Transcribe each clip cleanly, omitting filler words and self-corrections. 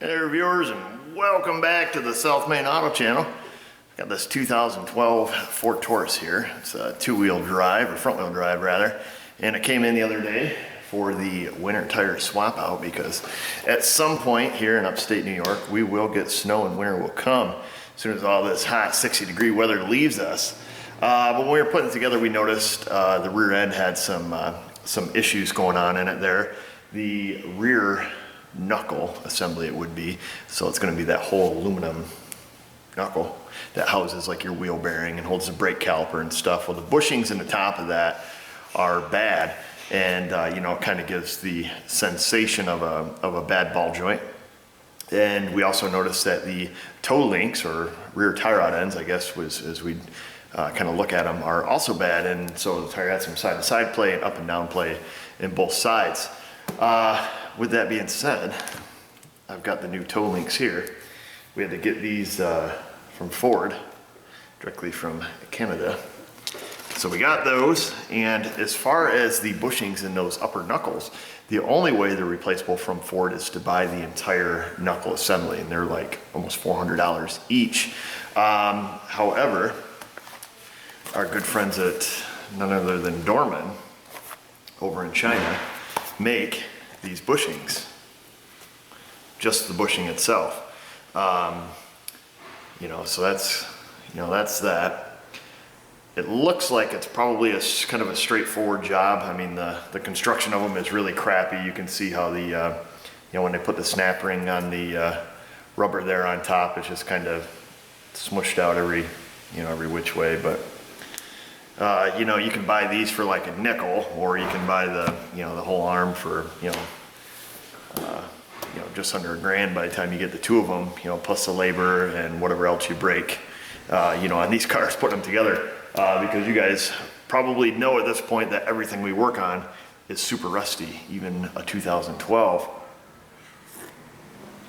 Hey reviewers, and welcome back to the South Main Auto Channel. Got this 2012 Ford Taurus here. It's a two-wheel drive, or front-wheel drive rather, and it came in the other day for the winter tire swap out because at some point here in upstate New York we will get snow and winter will come as soon as all this hot 60-degree weather leaves us. But when we were putting it together, we noticed the rear end had some issues going on in it there. The rear knuckle assembly it would be, so it's going to be that whole aluminum knuckle that houses like your wheel bearing and holds the brake caliper and stuff. Well, the bushings in the top of that are bad, and you know, kind of gives the sensation of a bad ball joint. And we also noticed that the toe links, or rear tie rod ends, I guess was as we kind of look at them, are also bad, and so the tire had some side to side play and up and down play in both sides. With that being said, I've got the new toe links here. We had to get these from Ford, directly from Canada. So we got those, and as far as the bushings in those upper knuckles, the only way they're replaceable from Ford is to buy the entire knuckle assembly, and they're like almost $400 each. However, our good friends at none other than Dorman over in China make these bushings, just the bushing itself. You know, so that's, you know, that's that. It looks like it's probably a kind of a straightforward job. I mean, the construction of them is really crappy. You can see how the, you know, when they put the snap ring on the rubber there on top, it's just kind of smushed out every which way. But you know, you can buy these for like a nickel, or you can buy the, you know, the whole arm for, you know, just under $1,000 by the time you get the two of them, you know, plus the labor and whatever else you break, you know, on these cars, put them together, because you guys probably know at this point that everything we work on is super rusty, even a 2012.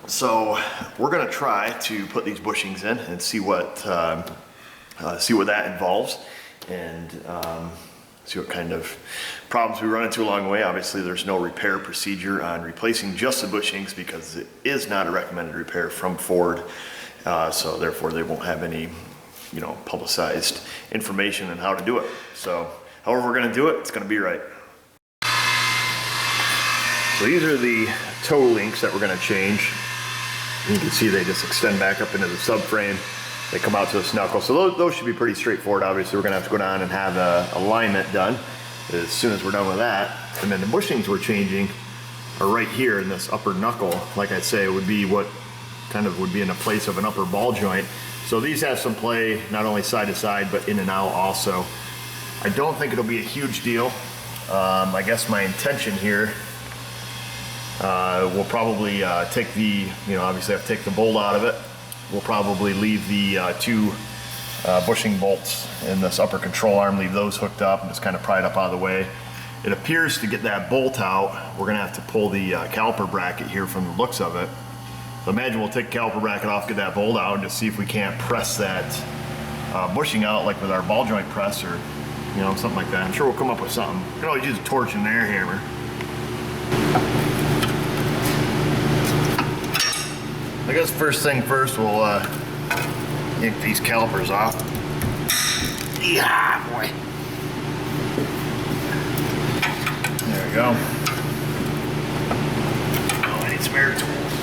So we're gonna try to put these bushings in and see what that involves, and see what kind of problems we run into along the way. Obviously, there's no repair procedure on replacing just the bushings because it is not a recommended repair from Ford. So therefore, they won't have any, you know, publicized information on how to do it. So however we're gonna do it, it's gonna be right. So these are the toe links that we're gonna change. You can see they just extend back up into the subframe. They come out to this knuckle. So those should be pretty straightforward. Obviously, we're gonna have to go down and have a alignment done as soon as we're done with that. And then the bushings we're changing are right here in this upper knuckle. Like I say, it would be what kind of would be in the place of an upper ball joint. So these have some play, not only side to side, but in and out also. I don't think it'll be a huge deal. I guess my intention here, we'll probably take the, you know, obviously I have to take the bolt out of it. We'll probably leave the two bushing bolts in this upper control arm, leave those hooked up and just kind of pry it up out of the way. It appears to get that bolt out, we're gonna have to pull the caliper bracket here from the looks of it. So imagine we'll take the caliper bracket off, get that bolt out, and just see if we can't press that bushing out like with our ball joint press, or, you know, something like that. I'm sure we'll come up with something. You can always use a torch and an air hammer. I guess first thing first, we'll yank these calipers off. Yeah, boy. There we go. Oh, I need some air tools.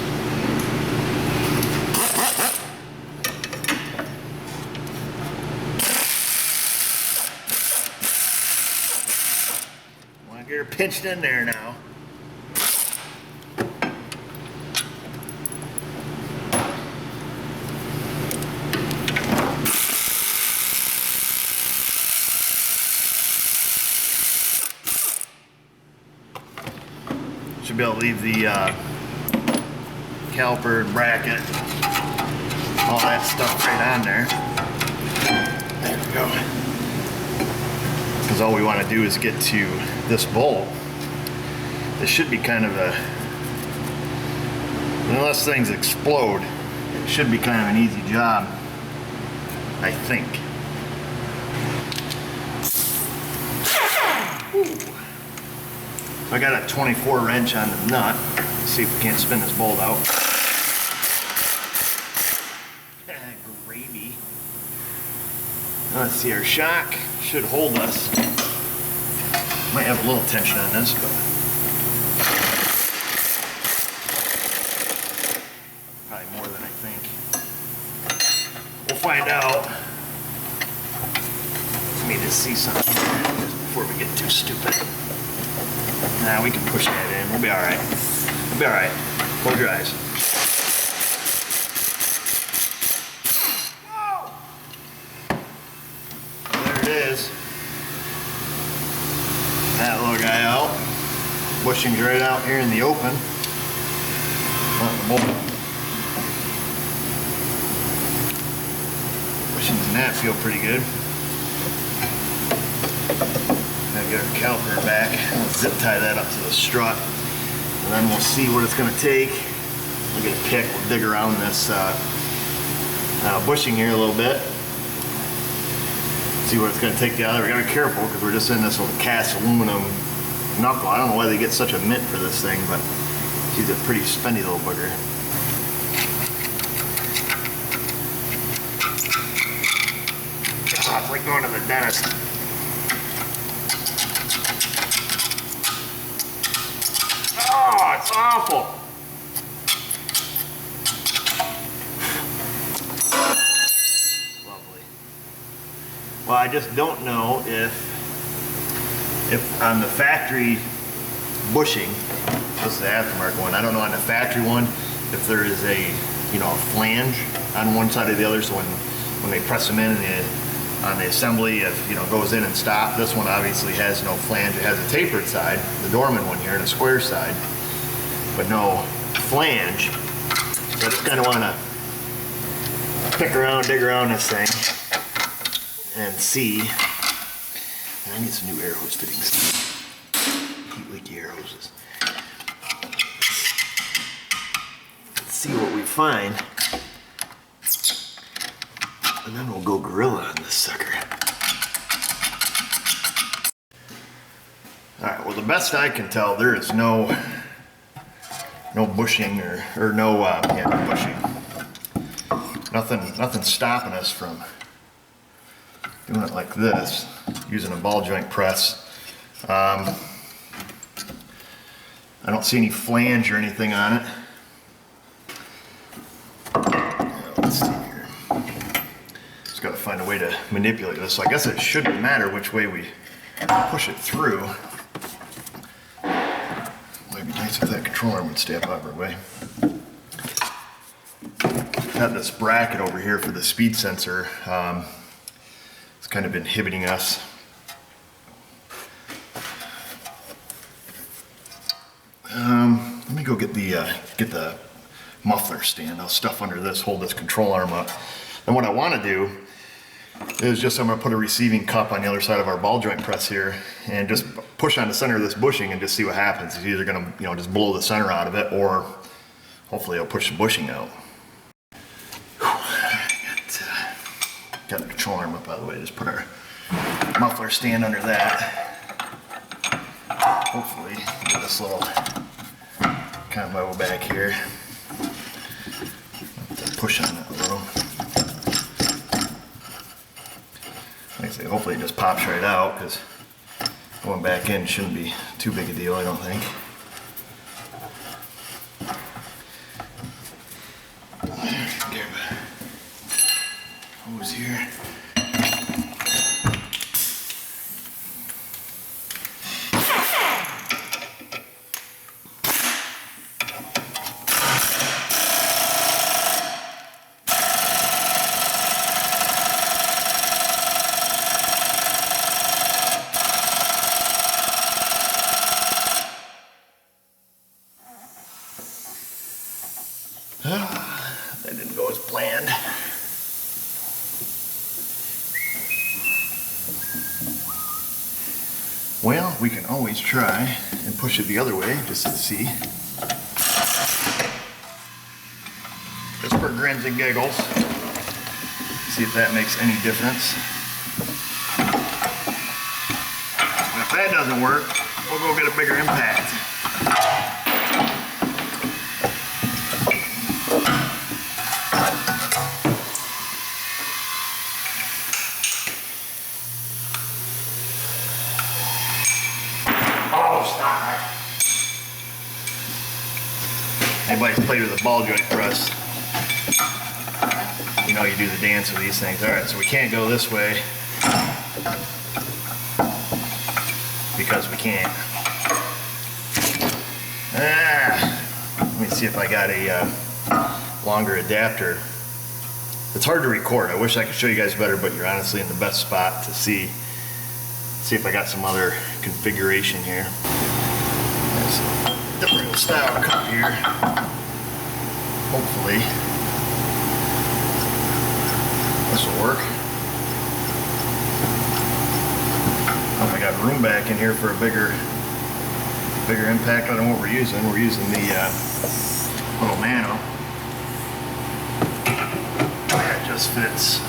Want to get her pinched in there now. Should be able to leave the caliper bracket, all that stuff right on there. There we go. Because all we want to do is get to this bolt. This should be kind of a, unless things explode, it should be kind of an easy job, I think. Ooh. I got a 24 wrench on the nut. Let's see if we can't spin this bolt out. Let's see, our shock should hold us. Might have a little tension on this, but probably more than I think. We'll find out. Let me just see something just before we get too stupid. Nah, we can push that in. We'll be all right. We'll be all right. Close your eyes. There it is. That little guy out. Bushings right out here in the open. Bushings and that feel pretty good. Now get our caliper back. We'll zip tie that up to the strut. And then we'll see what it's going to take. We'll get a pick. We'll dig around this bushing here a little bit. See what it's going to take together. We got to be careful because we're just in this little cast aluminum knuckle. I don't know why they get such a mint for this thing, but she's a pretty spendy little booger. Oh, it's like going to the dentist. Oh, it's awful. Lovely. Well, I just don't know if on the factory bushing, this is the aftermarket one, I don't know on the factory one if there is a, you know, a flange on one side or the other, so when they press them in on the assembly, if, you know, goes in and stop. This one obviously has no flange. It has a tapered side, the Dorman one here, and a square side, but no flange. So I just kind of want to pick around, dig around this thing and see. I need some new air hose fittings. Heat leaky air hoses. Let's see what we find. And then we'll go gorilla on this sucker. Alright, well, the best I can tell, there is no bushing or no bushing. Nothing stopping us from doing it like this, using a ball joint press. I don't see any flange or anything on it. Let's see here. Just got to find a way to manipulate this. So I guess it shouldn't matter which way we push it through. Might be nice if that control arm would stay up out of our way. Got this bracket over here for the speed sensor. It's kind of inhibiting us. Let me go get the muffler stand. I'll stuff under this, hold this control arm up. And what I want to do is just, I'm going to put a receiving cup on the other side of our ball joint press here and just push on the center of this bushing and just see what happens. It's either going to, you know, just blow the center out of it, or hopefully it'll push the bushing out. Got the control arm up, by the way. Just put our muffler stand under that. Hopefully get this little combo back here. Push on it a little. Like I say, hopefully it just pops right out, because going back in shouldn't be too big a deal, I don't think. Grab a hose here. That didn't go as planned. Well, we can always try and push it the other way just to see. Just for grins and giggles. See if that makes any difference. If that doesn't work, we'll go get a bigger impact. Anybody's played with a ball joint press, you know you do the dance with these things. Alright, so we can't go this way because we can't. Let me see if I got a longer adapter. It's hard to record. I wish I could show you guys better, but you're honestly in the best spot to see if I got some other configuration here. There's a different style cup here. Hopefully this will work. I got room back in here for a bigger impact on what we're using. We're using the little Nano. That just fits.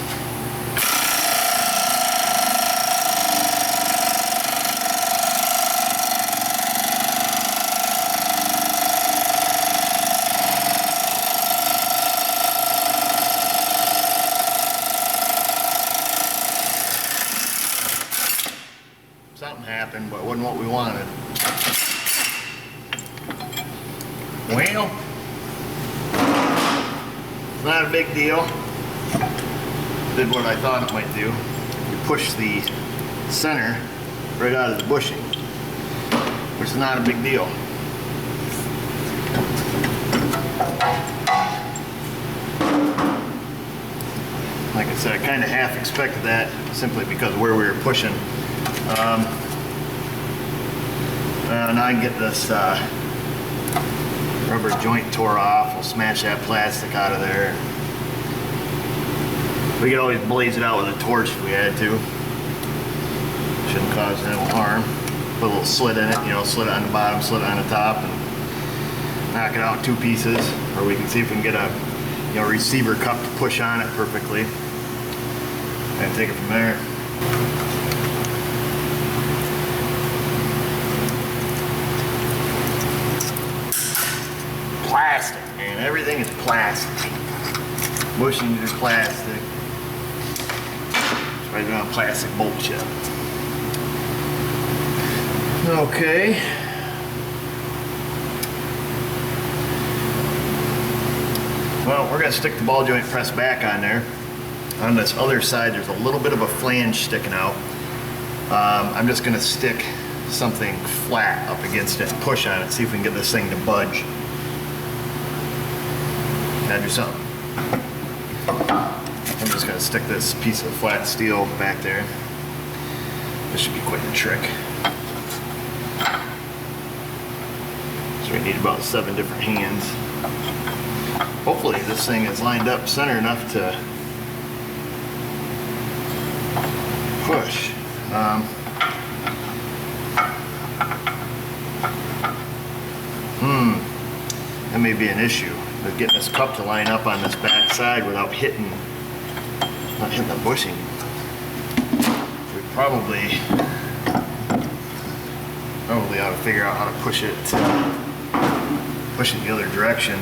Something happened, but it wasn't what we wanted. Well, it's not a big deal. Did what I thought it might do. You push the center right out of the bushing, which is not a big deal. Like I said, I kind of half expected that simply because of where we were pushing. Now I can get this rubber joint tore off. We'll smash that plastic out of there. We could always blaze it out with a torch if we had to. Shouldn't cause no harm. Put a little slit in it, you know, slit it on the bottom, slit it on the top, and knock it out in 2 pieces. Or we can see if we can get a receiver cup to push on it perfectly. And take it from there. Plastic, man. Everything is plastic. Bushings are plastic. It's right on a plastic bolt shell. Okay. Well, we're going to stick the ball joint press back on there. On this other side, there's a little bit of a flange sticking out. I'm just going to stick something flat up against it and push on it, see if we can get this thing to budge. Gotta do something. I'm just going to stick this piece of flat steel back there. This should be quite a trick. So we need about 7 different hands. Hopefully this thing is lined up center enough to push. That may be an issue with getting this cup to line up on this back side without hitting the bushing. We probably ought to figure out how to push it the other direction.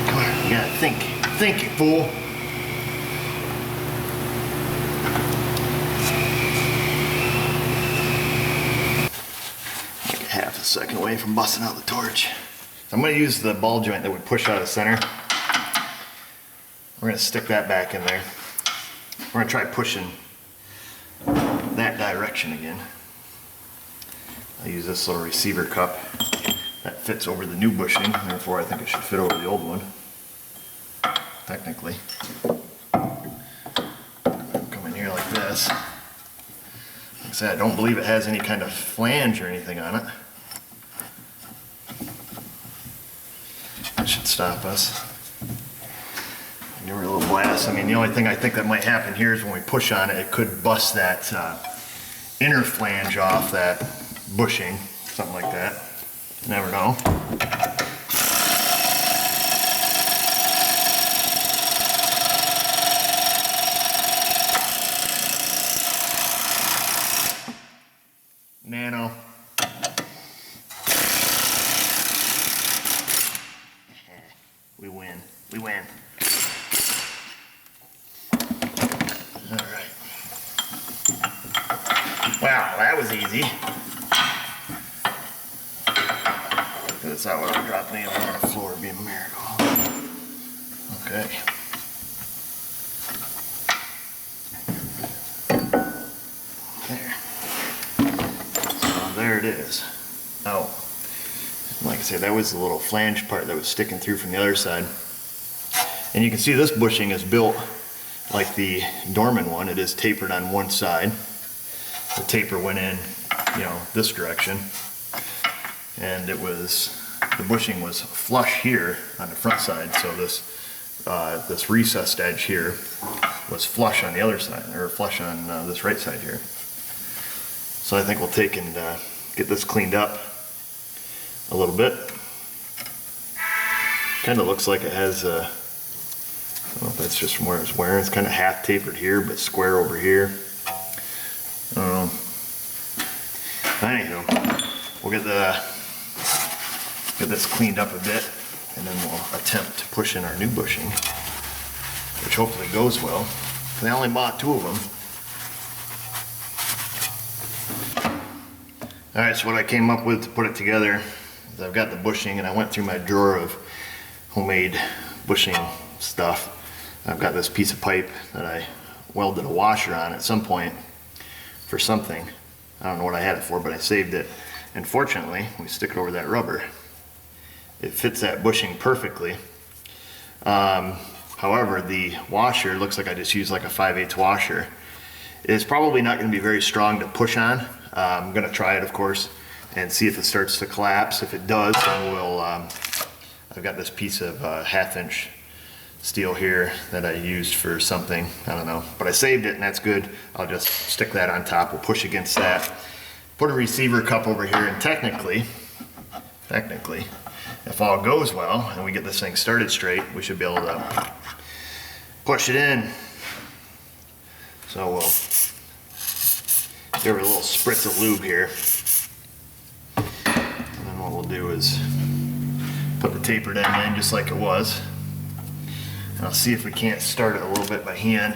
Come on, you gotta think, you fool. Half a second away from busting out the torch. So I'm going to use the ball joint that would push out of the center. We're going to stick that back in there. We're going to try pushing that direction again. I'll use this little receiver cup that fits over the new bushing, therefore I think it should fit over the old one. Technically. Come in here like this. Like I said, I don't believe it has any kind of flange or anything on it. That should stop us. Give her a little blast. I mean, the only thing I think that might happen here is when we push on it, it could bust that inner flange off that bushing, something like that. You never know. Nano. We win. We win. All right. Wow, that was easy. That's not what I'm dropping anything on the floor, being a miracle. Okay. There. So there it is. Now, like I said, that was the little flange part that was sticking through from the other side. And you can see this bushing is built like the Dorman one. It is tapered on one side. The taper went in, you know, this direction. And it was, the bushing was flush here on the front side. So this recessed edge here was flush on the other side, or flush on this right side here. So I think we'll take and get this cleaned up a little bit. Kind of looks like it has I don't know if that's just from where it's wearing. It's kind of half tapered here, but square over here. I don't know. Anywho, we'll get this cleaned up a bit, and then we'll attempt to push in our new bushing, which hopefully goes well. I only bought 2 of them. Alright, so what I came up with to put it together is I've got the bushing, and I went through my drawer of homemade bushing stuff. I've got this piece of pipe that I welded a washer on at some point for something. I don't know what I had it for, but I saved it. And fortunately, we stick it over that rubber. It fits that bushing perfectly. However, the washer looks like I just used like a 5/8 washer. It's probably not going to be very strong to push on. I'm going to try it, of course, and see if it starts to collapse. If it does, then we'll, I've got this piece of 1/2 inch steel here that I used for something, I don't know, but I saved it and that's good. I'll just stick that on top. We'll push against that. Put a receiver cup over here, and technically, if all goes well and we get this thing started straight, we should be able to push it in. So we'll give it a little spritz of lube here. And then what we'll do is put the tapered end in just like it was. And I'll see if we can't start it a little bit by hand.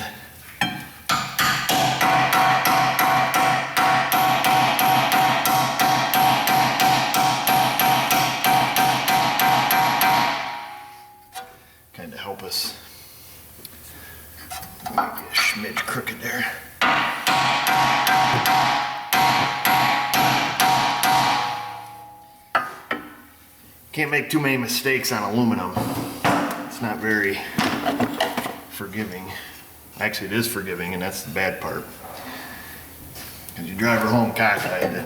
Kind of help us. Maybe a smidge crooked there. Can't make too many mistakes on aluminum. It's not very forgiving. Actually, it is forgiving, and that's the bad part. Because you drive her home cockeyed.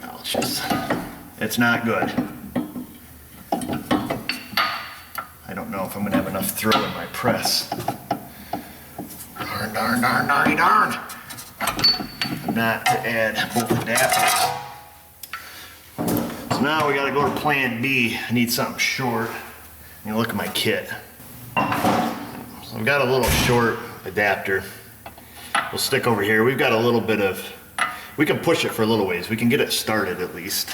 Well, it's not good. I don't know if I'm going to have enough throw in my press. Darn, darn, darn, darn, darn. Not to add both adapters. So now we got to go to plan B. I need something short. You look at my kit. So I've got a little short adapter. We'll stick over here. We've got a little bit of, we can push it for a little ways. We can get it started at least.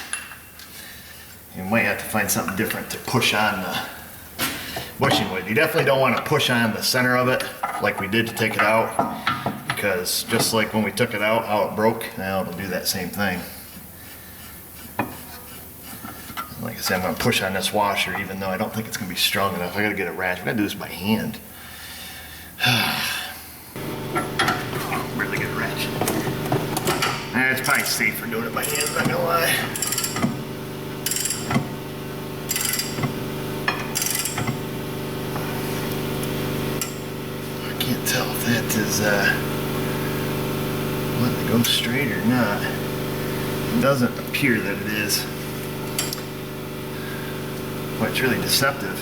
You might have to find something different to push on the bushing with. You definitely don't want to push on the center of it like we did to take it out, because just like when we took it out, how it broke, now it'll do that same thing. Like I said, I'm going to push on this washer even though I don't think it's going to be strong enough. I got to get a ratchet. I got to do this by hand. Really get a ratchet. It's probably safer doing it by hand, I'm not going to lie. I can't tell if that is letting it go straight or not. It doesn't appear that it is. Boy, it's really deceptive.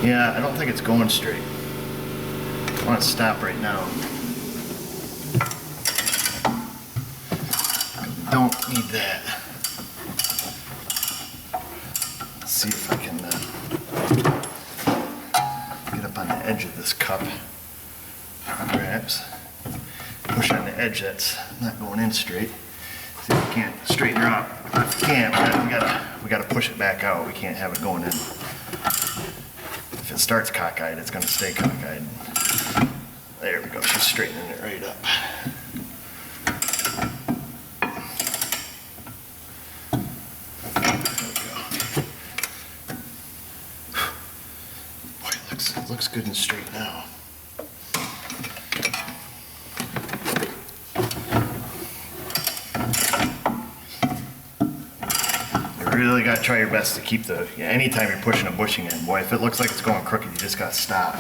Yeah, I don't think it's going straight. I want to stop right now. Don't need that. Let's see if I can get up on the edge of this cup. Perhaps push on the edge that's not going in straight. See if we can't straighten her up. If we can't, we gotta push it back out. We can't have it going in. If it starts cockeyed, it's gonna stay cockeyed. There we go, she's straightening it right up. Boy, it looks good and straight now. You really gotta try your best to keep the, anytime you're pushing a bushing in, boy, if it looks like it's going crooked, you just gotta stop.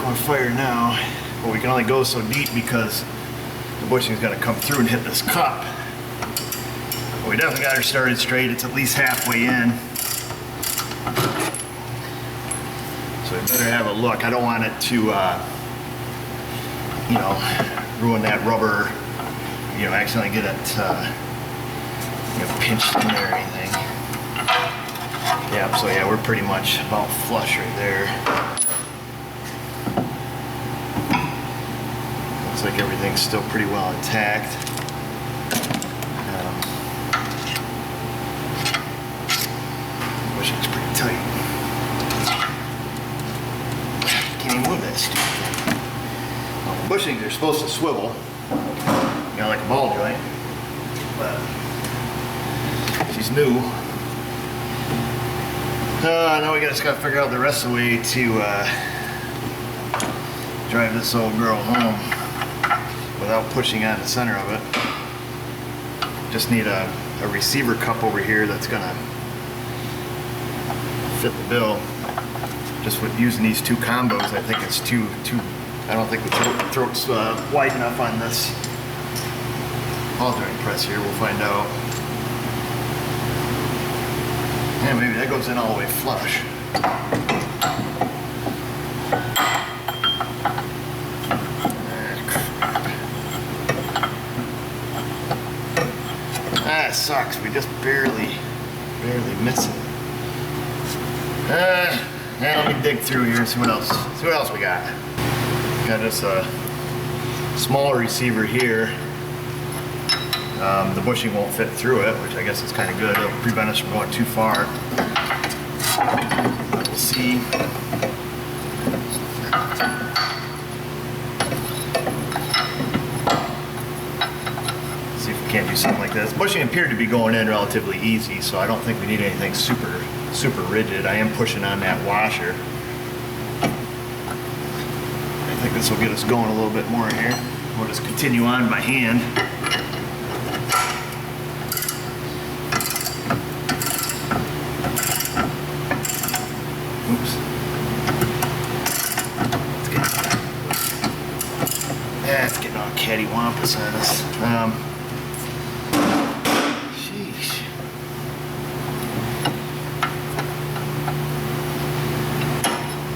On fire now, but we can only go so deep because the bushing's got to come through and hit this cup. But we definitely got her started straight. It's at least halfway in, so we better have a look. I don't want it to, you know, ruin that rubber. You know, accidentally get it, you know, pinched in there or anything. Yeah. So yeah, we're pretty much about flush right there. Looks like everything's still pretty well intact. Bushing's pretty tight. Can't even move that stupid thing. Well, the bushings are supposed to swivel, you know, like a ball joint, but she's new. Now we just got to figure out the rest of the way to drive this old girl home without pushing on the center of it. Just need a receiver cup over here that's gonna fit the bill. Just with using these two combos, I think it's too. I don't think the throat's wide enough on this ball joint press here. We'll find out. Yeah, maybe that goes in all the way flush. That sucks. We just barely miss it. Now let me dig through here and see what else we got. Got this smaller receiver here. The bushing won't fit through it, which I guess is kind of good. It'll prevent us from going too far. We'll see. Can't do something like this. Bushing appeared to be going in relatively easy, so I don't think we need anything super rigid. I am pushing on that washer. I think this will get us going a little bit more here. We'll just continue on by hand. Oops. It's getting all cattywampus on us.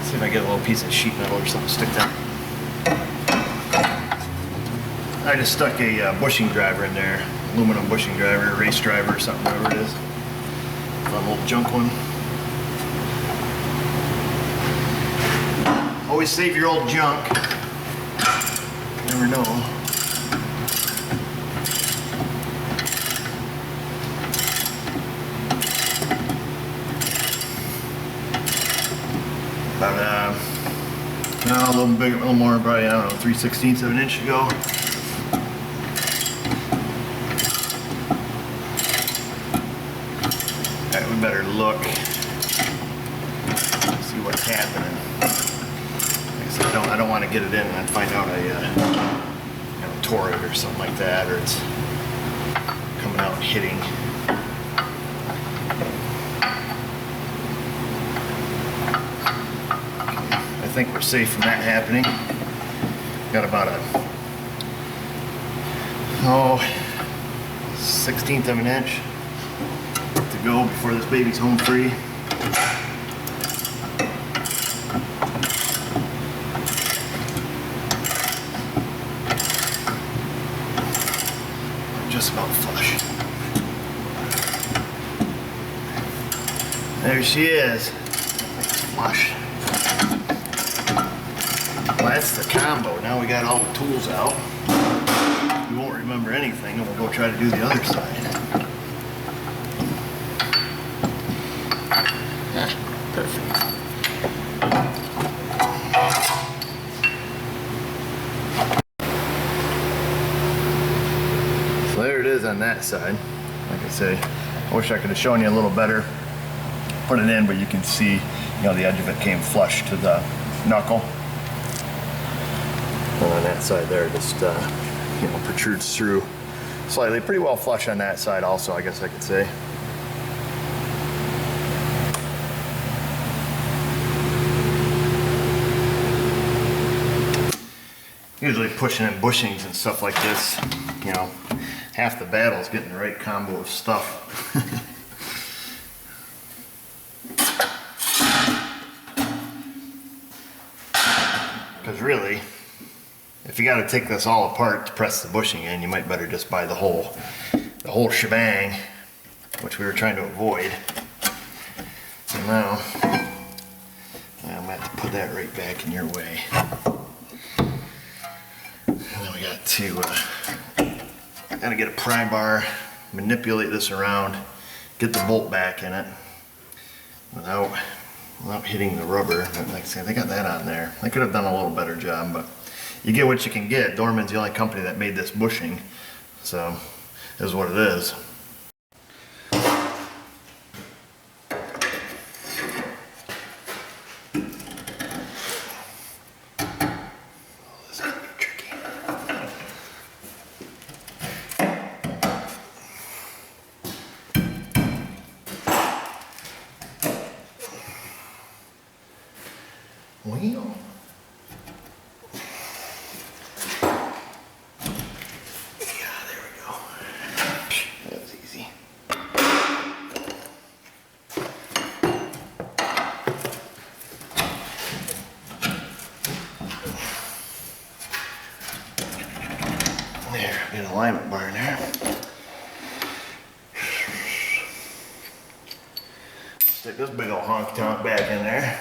See if I get a little piece of sheet metal or something to stick down. I just stuck a bushing driver in there, aluminum bushing driver, race driver, or something, whatever it is. Fun little junk one. Always save your old junk. You never know. About no, a little bigger, a little more, probably, I don't know, 3/16 of an inch to go. Alright, we better look, see what's happening. Like I said, I don't want to get it in and then find out I tore it or something like that, or it's coming out and hitting. I think we're safe from that happening. Got about a 1/16 of an inch to go before this baby's home free. Just about flush. There she is. Flush. Well, that's the combo. Now we got all the tools out. We won't remember anything, and we'll go try to do the other side. Perfect. So there it is on that side. Like I say, I wish I could have shown you a little better. Put it in, but you can see, the edge of it came flush to the knuckle. And on that side there, just protrudes through slightly. Pretty well flush on that side also, I guess I could say. Usually pushing in bushings and stuff like this, half the battle is getting the right combo of stuff. Because really, if you got to take this all apart to press the bushing in, you might better just buy the whole shebang, which we were trying to avoid. So now, I'm going to have to put that right back in your way. And then we got to, gotta get a pry bar, manipulate this around, get the bolt back in it without hitting the rubber. But like I said, they got that on there. They could have done a little better job, but you get what you can get. Dorman's the only company that made this bushing, so it is what it is. Wheel. Yeah, there we go. That was easy. There, get an alignment bar in there. Stick this big old honky tonk back in there.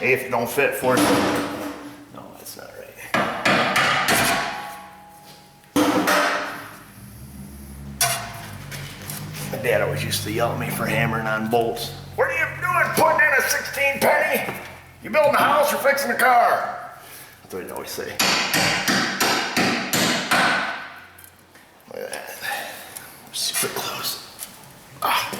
If it don't fit, force it. No, that's not right. My dad always used to yell at me for hammering on bolts. What are you doing putting in a 16 penny? You building a house or fixing a car? That's what he'd always say. Look at that. Super close. Ah.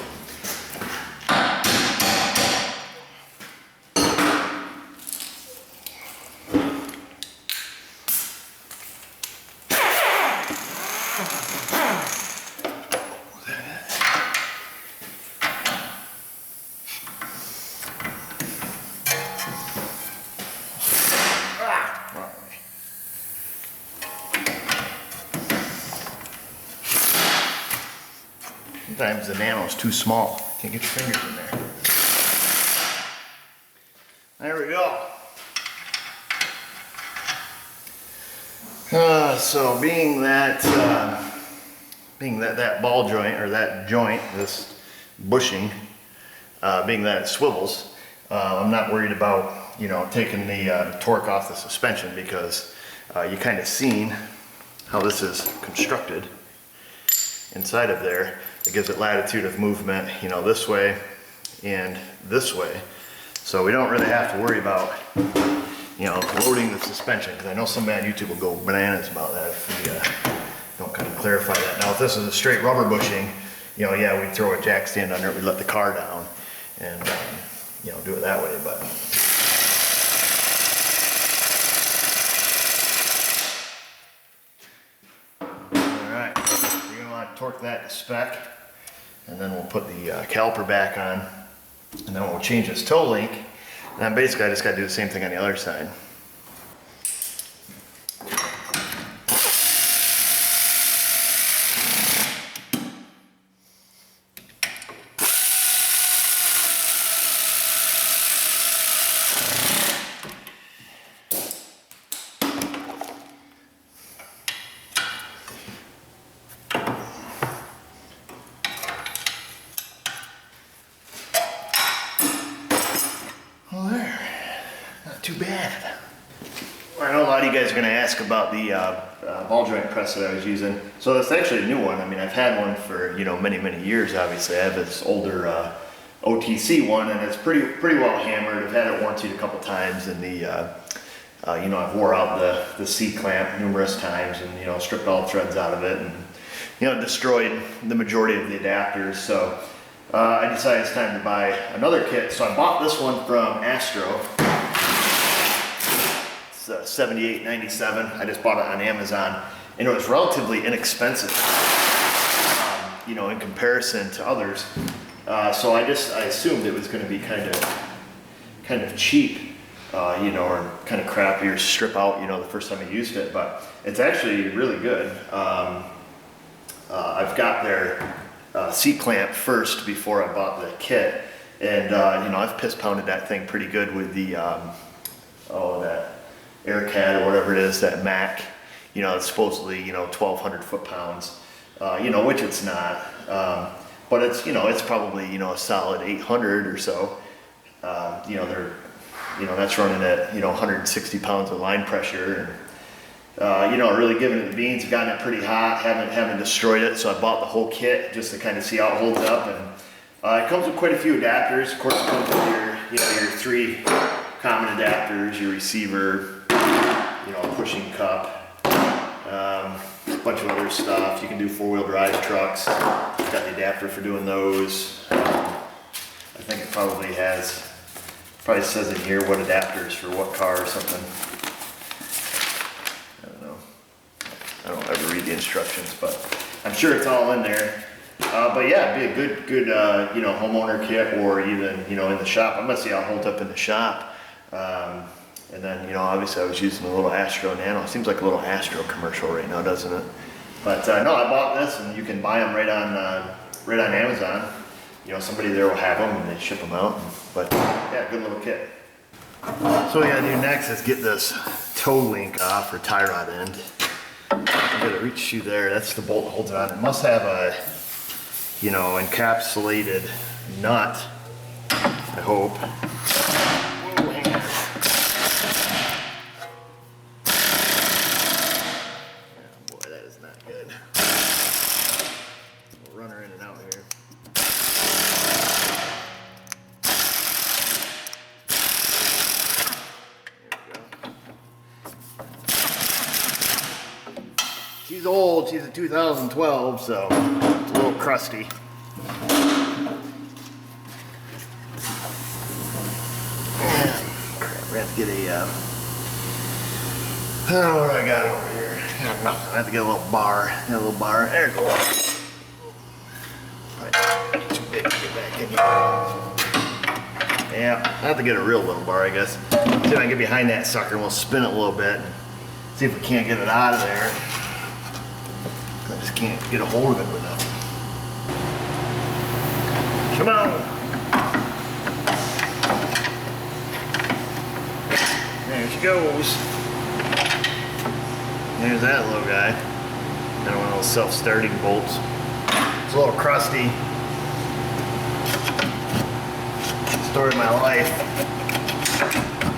Sometimes the nano's too small. Can't get your fingers in there. There we go. So being that that ball joint, or that joint, this bushing, being that it swivels, I'm not worried about taking the torque off the suspension, because you kind of seen how this is constructed inside of there. It gives it latitude of movement, this way and this way. So we don't really have to worry about, loading the suspension, because I know somebody on YouTube will go bananas about that if we don't kind of clarify that. Now, if this is a straight rubber bushing, yeah, we'd throw a jack stand under it, we'd let the car down and, do it that way, but. Torque that to spec, and then we'll put the caliper back on, and then we'll change this toe link, and then basically I just got to do the same thing on the other side. bad. I know a lot of you guys are going to ask about the ball joint press that I was using. So that's actually a new one. I mean, I've had one for, you know, many, many years, obviously. I have this older OTC one, and it's pretty well hammered. I've had it warranted a couple times, and the, you know, I've wore out the C-clamp numerous times and, you know, stripped all the threads out of it and, you know, destroyed the majority of the adapters. So I decided it's time to buy another kit. So I bought this one from Astro. It's $78.97. I just bought it on Amazon, and it was relatively inexpensive, you know, in comparison to others. So I assumed it was going to be kind of cheap, you know, or kind of crappy or strip out, you know, the first time I used it. But it's actually really good. I've got their C-clamp first before I bought the kit, and you know, I've piss pounded that thing pretty good with the that AirCAD or whatever it is, that Mac, you know, it's supposedly, you know, 1,200 foot-pounds, you know, which it's not, but it's, you know, it's probably, you know, a solid 800 or so. You know, you know, that's running at, you know, 160 pounds of line pressure, and you know, really giving it the beans. Gotten it pretty hot, haven't destroyed it, so I bought the whole kit just to kind of see how it holds up. And it comes with quite a few adapters. Of course, it comes with your, you know, your 3 common adapters, your receiver, you know, pushing cup, a bunch of other stuff. You can do 4-wheel drive trucks. Got the adapter for doing those. I think it probably says in here what adapters for what car or something. I don't know. I don't ever read the instructions, but I'm sure it's all in there. But yeah, it'd be a good you know, homeowner kit, or even, you know, in the shop. I'm gonna see how it holds up in the shop. And then, you know, obviously I was using a little Astro Nano. It seems like a little Astro commercial right now, doesn't it? But no, I bought this, and you can buy them right on Amazon. You know, somebody there will have them, and they ship them out. But yeah, good little kit. So what we gotta do next is get this toe link off, or tie rod end. I'm gonna reach through there. That's the bolt that holds it on. It must have a, you know, encapsulated nut, I hope. Whoa, hang on. Oh boy, that is not good. We'll run her in and out here. She's old, she's a 2012, so it's a little crusty. Crap, we have to get a, oh, what do I got over here? Nothing. I have to get a little bar. Got a little bar. There it goes. Probably too big to get back in here. Yeah, I have to get a real little bar, I guess. See if I can get behind that sucker and we'll spin it a little bit. See if we can't get it out of there. I just can't get a hold of it with nothing. Come on. There she goes. There's that little guy. Another one of those self-starting bolts. It's a little crusty. Story of my life.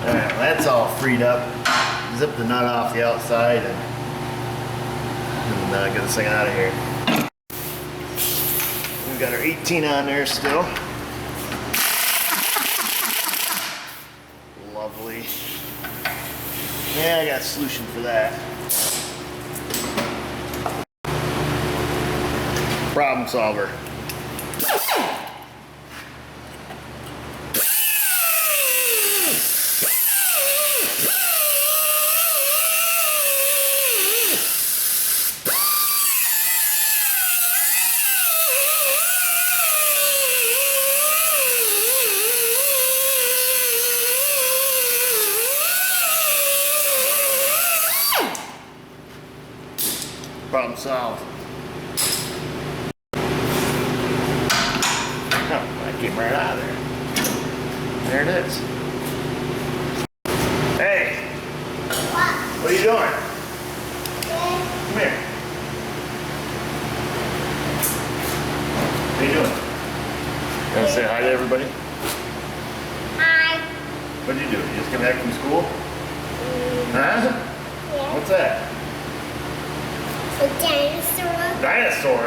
Alright, well, that's all freed up. Zip the nut off the outside and get this thing out of here. We've got our 18 on there still. Lovely. Yeah, I got a solution for that. Problem solver. Problem solved. Oh, I came right out of there. There it is. Hey! What are you doing? Come here. What are you doing? You want to say hi to everybody? Hi. What did you do? You just come back from school? Huh? Yeah. What's that? A dinosaur. Dinosaur?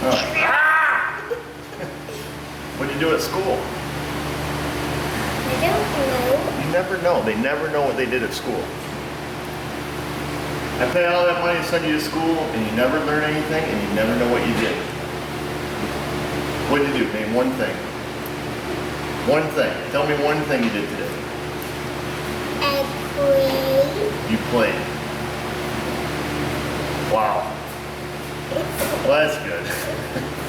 Oh. Ah! What'd you do at school? I don't know. You never know. They never know what they did at school. I pay all that money to send you to school, and you never learn anything, and you never know what you did. What did you do? Name one thing. One thing. Tell me one thing you did today. I played. You played. Wow. Well, that's good.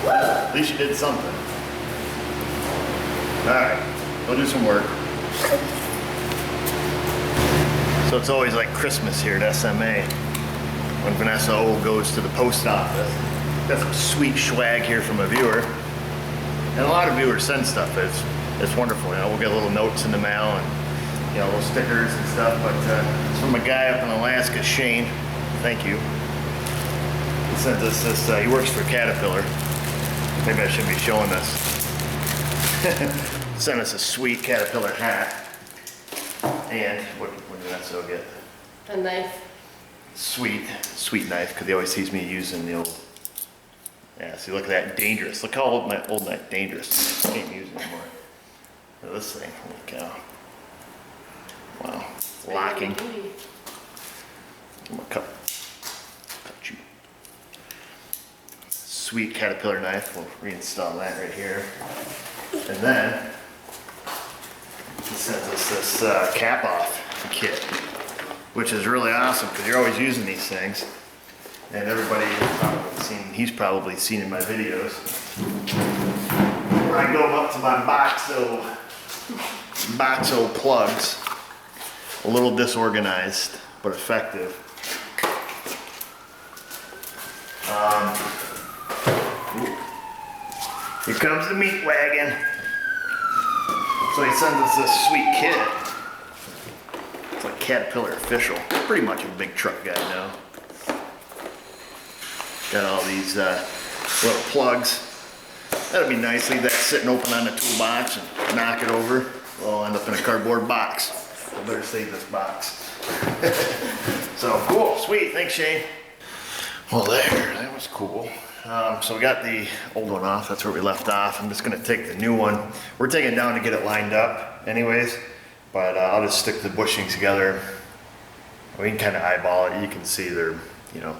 At least you did something. All right. Go do some work. So it's always like Christmas here at SMA when Vanessa O goes to the post office. Got some sweet swag here from a viewer. And a lot of viewers send stuff. It's wonderful. You know, we'll get little notes in the mail and, you know, little stickers and stuff. But it's from a guy up in Alaska, Shane. Thank you. He sent us this, he works for Caterpillar. Maybe I shouldn't be showing this. Sent us a sweet Caterpillar hat. And what did that so get? A knife. Sweet knife, because he always sees me using the old, yeah, see, look at that, dangerous. Look how old my knife, dangerous. I can't use it anymore. Look at this thing, holy cow. Wow, locking. I'm gonna cut you. Sweet Caterpillar knife, we'll reinstall that right here. And then, he sends us this cap off kit, which is really awesome because you're always using these things. And everybody he's probably seen in my videos where I go up to my Boxo plugs, a little disorganized but effective. Here comes the meat wagon. So he sends us this sweet kit. It's like Caterpillar official. Pretty much a big truck guy now. Got all these little plugs. That'd be nice. Leave that sitting open on the toolbox and knock it over. We'll end up in a cardboard box. I better save this box. So cool, sweet. Thanks, Shane. Well, that was cool. So we got the old one off. That's where we left off. I'm just gonna take the new one. We're taking it down to get it lined up anyways, but I'll just stick the bushings together. We can kind of eyeball it. You can see they're, you know,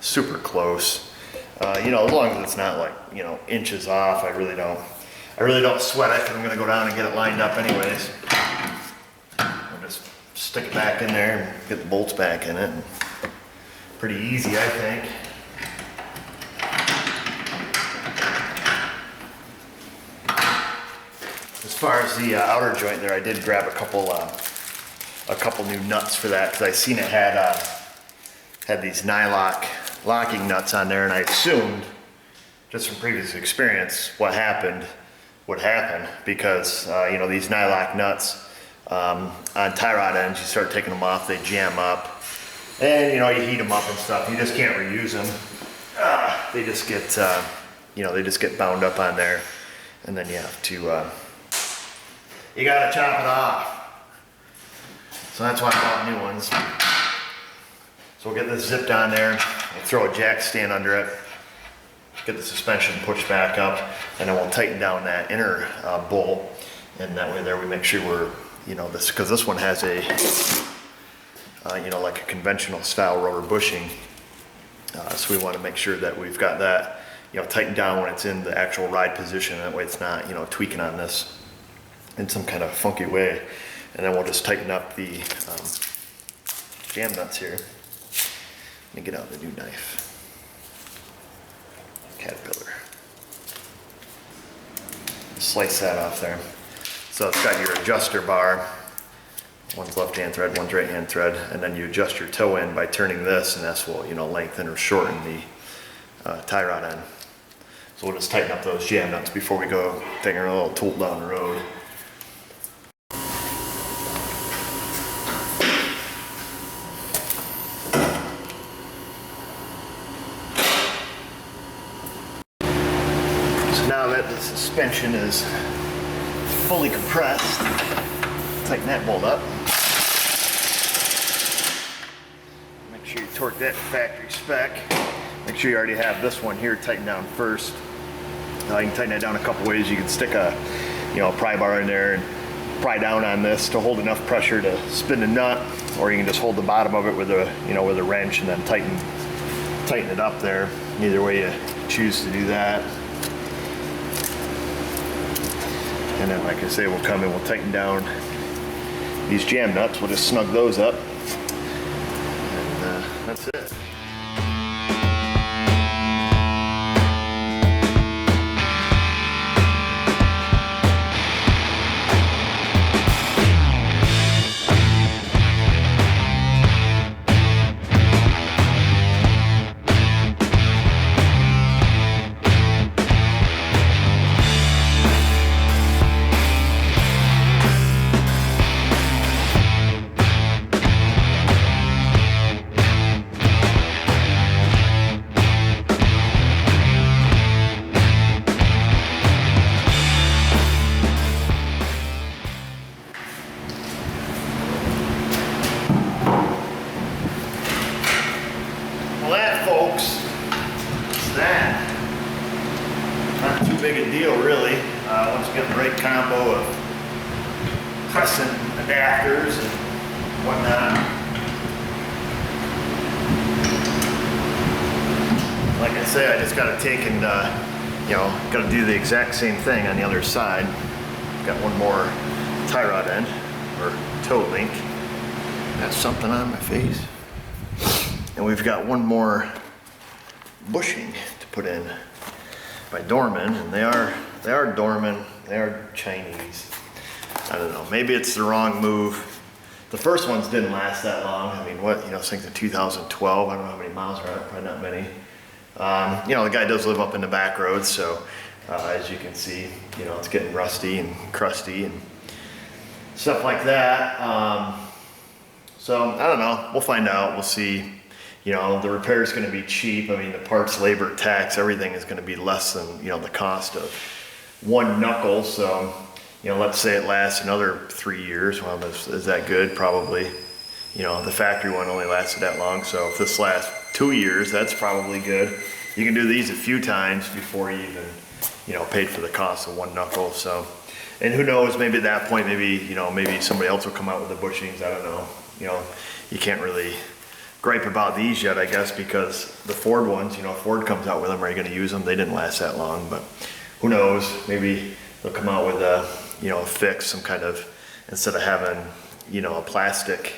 super close. You know, as long as it's not like, you know, inches off, I really don't sweat it because I'm gonna go down and get it lined up anyways. I'll just stick it back in there and get the bolts back in it. Pretty easy, I think. As far as the outer joint there, I did grab a couple new nuts for that because I seen it had these nylock locking nuts on there, and I assumed, just from previous experience, what happened would happen because you know, these nylock nuts on tie rod ends, you start taking them off, they jam up, and you know, you heat them up and stuff. You just can't reuse them. They just get you know, they just get bound up on there, and then you have to you gotta chop it off. So that's why I bought new ones. So we'll get this zipped on there, we'll throw a jack stand under it, get the suspension pushed back up, and then we'll tighten down that inner bolt, and that way there we make sure we're, you know, this, because this one has a, you know, like a conventional style rotor bushing, so we want to make sure that we've got that, you know, tightened down when it's in the actual ride position, that way it's not, you know, tweaking on this in some kind of funky way. And then we'll just tighten up the jam nuts here. Let me get out the new knife. Caterpillar. Slice that off there. So it's got your adjuster bar. One's left-hand thread, one's right-hand thread, and then you adjust your toe in by turning this, and this will, you know, lengthen or shorten the tie rod end. So we'll just tighten up those jam nuts before we go taking a little tool down the road. Now that the suspension is fully compressed, tighten that bolt up. Make sure you torque that to factory spec. Make sure you already have this one here tightened down first. You can tighten that down a couple ways. You can stick a, pry bar in there and pry down on this to hold enough pressure to spin the nut, or you can just hold the bottom of it with a, with a wrench and then tighten it up there. Either way you choose to do that. And then, like I say, we'll come and we'll tighten down these jam nuts. We'll just snug those up, and that's it. Big a deal, really. Once you get the right combo of crescent adapters and whatnot. Like I say, I just got to take and got to do the exact same thing on the other side. Got one more tie rod end or toe link. Got something on my face, and we've got one more bushing to put in by Dorman, and they are Dorman, they are Chinese. I don't know, maybe it's the wrong move. The first ones didn't last that long. I mean, this thing's in 2012, I don't know how many miles are on it, probably not many. The guy does live up in the back roads, so as you can see, it's getting rusty and crusty and stuff like that. So I don't know, we'll find out, we'll see. The repair is going to be cheap. I mean, the parts, labor, tax, everything is going to be less than, the cost of one knuckle. So, let's say it lasts another 3 years. Well, is that good? Probably. The factory one only lasted that long. So if this lasts 2 years, that's probably good. You can do these a few times before you even, paid for the cost of one knuckle. So, and who knows, maybe at that point, maybe somebody else will come out with the bushings. I don't know. You can't really gripe about these yet, I guess, because the Ford ones, Ford comes out with them. Are you going to use them? They didn't last that long, but who knows? Maybe they'll come out with a, a fix, some kind of, instead of having, a plastic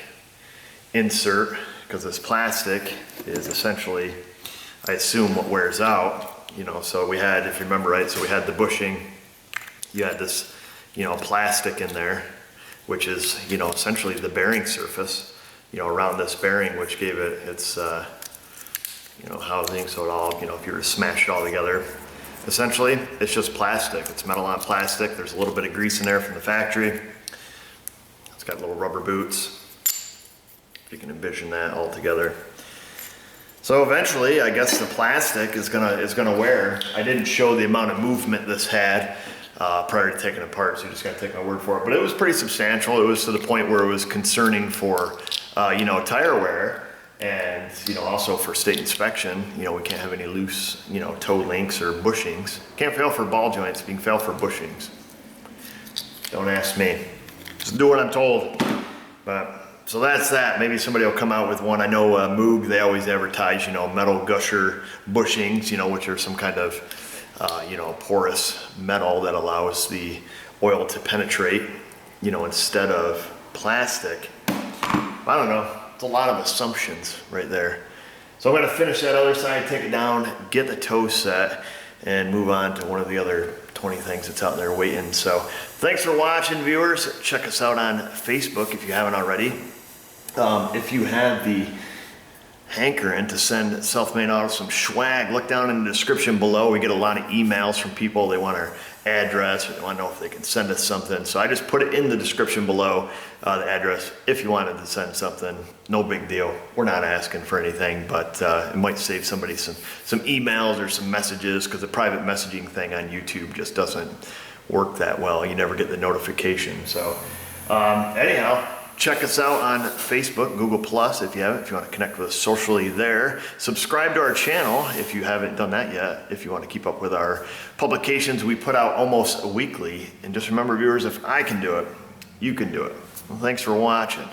insert, because this plastic is essentially, I assume, what wears out. So we had, if you remember right, so we had the bushing, you had this, plastic in there, which is, essentially the bearing surface, around this bearing, which gave it its, housing. So it all, if you were to smash it all together, essentially, it's just plastic. It's metal on plastic. There's a little bit of grease in there from the factory. It's got little rubber boots. If you can envision that all together. So eventually, I guess the plastic is gonna wear. I didn't show the amount of movement this had prior to taking it apart, so you just gotta take my word for it. But it was pretty substantial. It was to the point where it was concerning for tire wear, and also for state inspection. We can't have any loose toe links or bushings. Can't fail for ball joints, you can fail for bushings. Don't ask me, just do what I'm told. But so that's that. Maybe somebody will come out with one. I know Moog, they always advertise metal gusher bushings, which are some kind of porous metal that allows the oil to penetrate instead of plastic. I don't know, it's a lot of assumptions right there. So I'm gonna finish that other side, take it down, get the toe set, and move on to one of the other 20 things that's out there waiting. So thanks for watching, viewers. Check us out on Facebook if you haven't already. If you have the hankering to send Self-Made Auto some swag, look down in the description below. We get a lot of emails from people. They want our address, or they want to know if they can send us something. So I just put it in the description below, the address. If you wanted to send something, no big deal. We're not asking for anything, but it might save somebody some emails or some messages, because the private messaging thing on YouTube just doesn't work that well. You never get the notification. So Anyhow, check us out on Facebook, Google Plus if you haven't, if you want to connect with us socially there. Subscribe to our channel if you haven't done that yet, if you want to keep up with our publications. We put out almost weekly. And just remember, viewers, if I can do it, you can do it. Well, thanks for watching.